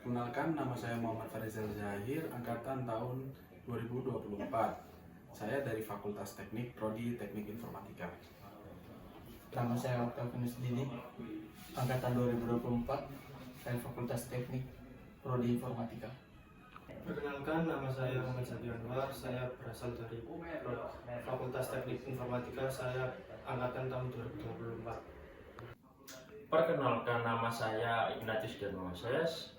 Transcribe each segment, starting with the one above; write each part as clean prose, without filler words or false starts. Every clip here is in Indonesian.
Perkenalkan, nama saya Muhammad Farizal Zahir, angkatan tahun 2024. Saya dari Fakultas Teknik, Prodi Teknik Informatika. Nama saya Octavian Dini, angkatan 2024, saya Fakultas Teknik, Prodi Informatika. Perkenalkan, nama saya Muhammad Zaki Anwar, saya berasal dari Fakultas Teknik Informatika, saya angkatan tahun 2024. Perkenalkan, nama saya Ignatius Moses.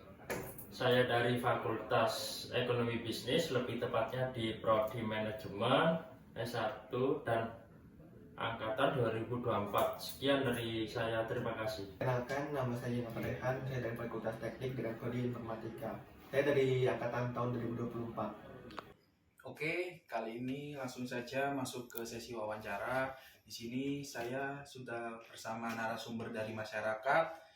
Saya dari Fakultas Ekonomi Bisnis, lebih tepatnya di Prodi Manajemen S1 dan angkatan 2024. Sekian dari saya, terima kasih. Perkenalkan, nama saya Muhammad Rehan, saya dari Fakultas Teknik dengan Prodi Informatika. Saya dari angkatan tahun 2024. Oke, kali ini langsung saja masuk ke sesi wawancara. Di sini saya sudah bersama narasumber dari masyarakat.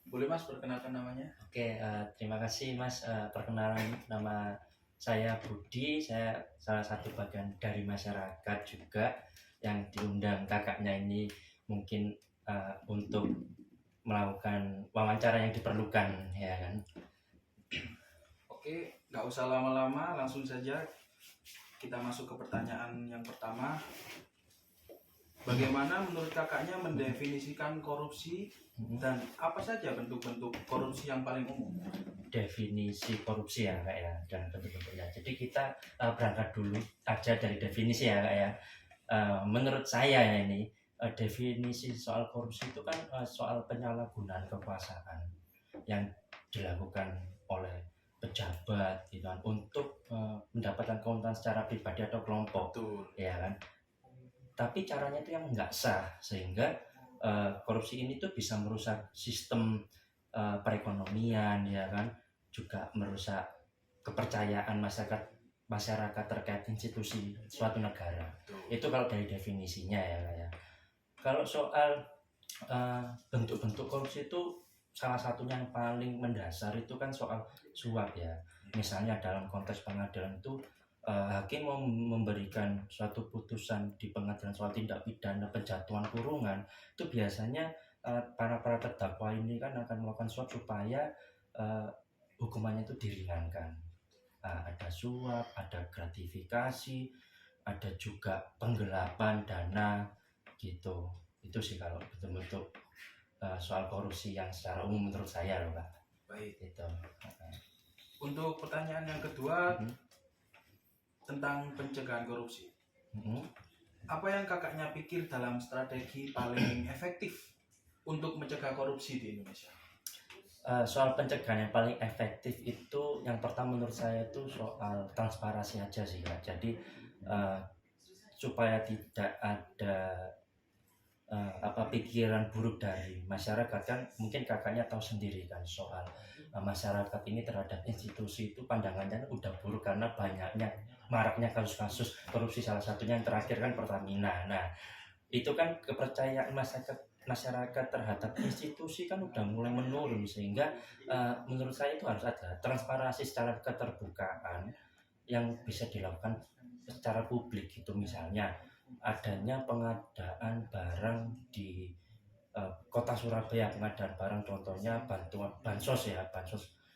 Boleh Mas perkenalkan namanya? Oke, terima kasih Mas. Perkenalan, nama saya Budi, saya salah satu bagian dari masyarakat juga yang diundang kakaknya ini mungkin untuk melakukan wawancara yang diperlukan, ya kan? Oke, nggak usah lama-lama, langsung saja kita masuk ke pertanyaan yang pertama. Bagaimana menurut kakaknya mendefinisikan korupsi dan apa saja bentuk-bentuk korupsi yang paling umum? Definisi korupsi ya Kak ya, dan bentuk-bentuknya. Jadi kita berangkat dulu aja dari definisi ya Kak ya. Menurut saya ya ini definisi soal korupsi itu kan soal penyalahgunaan kekuasaan yang dilakukan oleh pejabat gitu kan, untuk mendapatkan keuntungan secara pribadi atau kelompok. Betul. Ya kan, tapi caranya itu yang nggak sah, sehingga korupsi ini tuh bisa merusak sistem perekonomian, ya kan, juga merusak kepercayaan masyarakat terkait institusi suatu negara. Itu kalau dari definisinya ya. Kalau soal bentuk-bentuk korupsi itu salah satunya yang paling mendasar itu kan soal suap ya. Misalnya dalam konteks pengadilan itu hakim mau memberikan suatu putusan di pengadilan soal tindak pidana penjatuhan kurungan, itu biasanya para terdakwa ini kan akan melakukan suap supaya hukumannya itu diringankan. Ada suap, ada gratifikasi, ada juga penggelapan dana gitu. Itu sih kalau bentuk-bentuk soal korupsi yang secara umum menurut saya loh Pak. Baik. Itu. Untuk pertanyaan yang kedua tentang pencegahan korupsi. Apa yang kakaknya pikir dalam strategi paling efektif untuk mencegah korupsi di Indonesia? Soal pencegahan yang paling efektif itu yang pertama menurut saya itu soal transparansi aja sih Kak. Jadi supaya tidak ada pikiran buruk dari masyarakat, kan mungkin kakaknya tahu sendiri kan soal masyarakat ini terhadap institusi itu pandangannya udah buruk karena banyaknya maraknya kasus-kasus korupsi, salah satunya yang terakhir kan Pertamina. Nah itu kan kepercayaan masyarakat terhadap institusi kan udah mulai menurun, sehingga menurut saya itu harus ada transparansi secara keterbukaan yang bisa dilakukan secara publik gitu. Misalnya adanya pengadaan barang di kota Surabaya, pengadaan barang contohnya bansos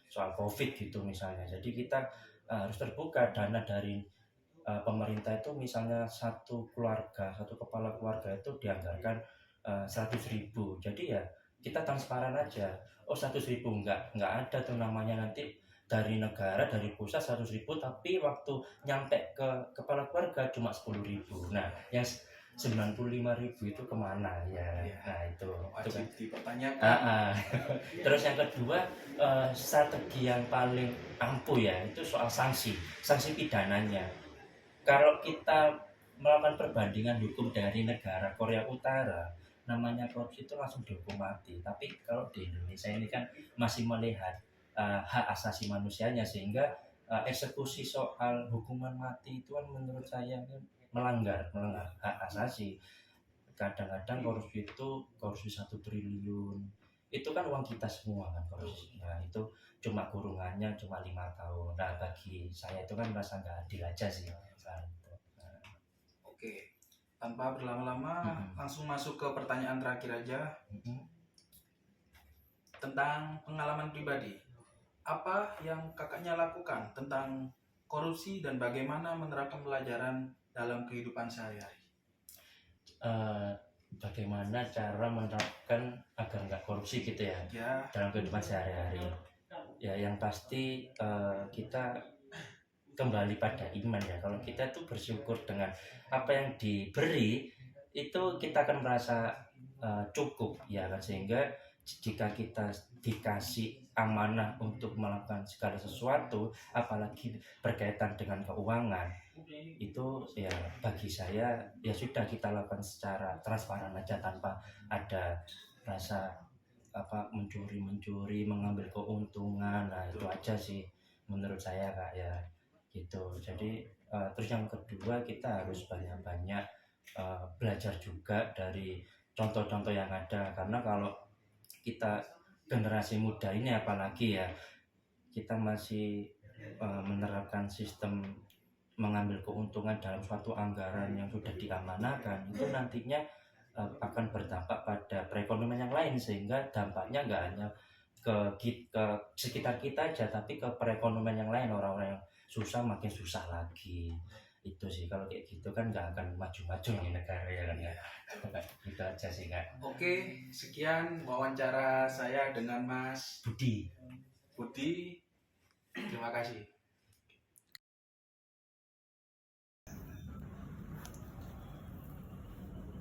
soal COVID gitu misalnya. Jadi kita harus terbuka dana dari pemerintah itu, misalnya satu kepala keluarga itu dianggarkan 100.000. Jadi ya kita transparan aja. 100.000 nggak ada tuh namanya nanti dari negara, dari pusat 100.000, tapi waktu nyampe ke kepala keluarga cuma 10.000. Nah yang 95.000 itu kemana ya? Nah itu Wajib kan dipertanyakan. Terus yang kedua, strategi yang paling ampuh ya itu soal sanksi pidananya. Kalau kita melakukan perbandingan hukum dari negara Korea Utara, namanya korupsi itu langsung dihukum mati. Tapi kalau di Indonesia ini kan masih melihat hak asasi manusianya, sehingga eksekusi soal hukuman mati itu kan menurut saya melanggar hak asasi. Kadang-kadang korupsi 1 triliun itu kan uang kita semua kan korupsi. Nah itu cuma kurungannya cuma 5 tahun. Nah bagi saya itu kan merasa nggak adil aja sih. Oke, tanpa berlama-lama langsung masuk ke pertanyaan terakhir aja. Tentang pengalaman pribadi, apa yang kakaknya lakukan tentang korupsi dan bagaimana menerapkan pelajaran dalam kehidupan sehari-hari? Bagaimana cara menerapkan agar nggak korupsi gitu ya Ya, dalam kehidupan sehari-hari. Ya yang pasti kita kembali pada iman ya. Kalau kita tuh bersyukur dengan apa yang diberi, itu kita akan merasa cukup ya kan, sehingga jika kita dikasih amanah untuk melakukan segala sesuatu, apalagi berkaitan dengan keuangan, itu ya bagi saya ya sudah kita lakukan secara transparan aja tanpa ada rasa apa mencuri mengambil keuntungan. Nah itu aja sih menurut saya kak ya gitu. Jadi terus yang kedua kita harus banyak-banyak belajar juga dari contoh-contoh yang ada, karena kalau kita generasi muda ini apalagi ya kita masih menerapkan sistem mengambil keuntungan dalam suatu anggaran yang sudah diamanahkan, itu nantinya akan berdampak pada perekonomian yang lain, sehingga dampaknya nggak hanya ke sekitar kita aja tapi ke perekonomian yang lain, orang-orang yang susah makin susah lagi. Itu sih kalau kayak gitu kan nggak akan maju-maju nih negara ya kan ya. Itu aja sih kak. oke, sekian wawancara saya dengan Mas Budi. Budi. Terima kasih.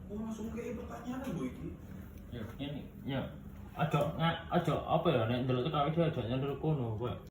Oh, langsung kayak pertanyaan gue ini. Ya ini ya. Aja apa ya nek ndelok TKW aja ndelok kono, Pak.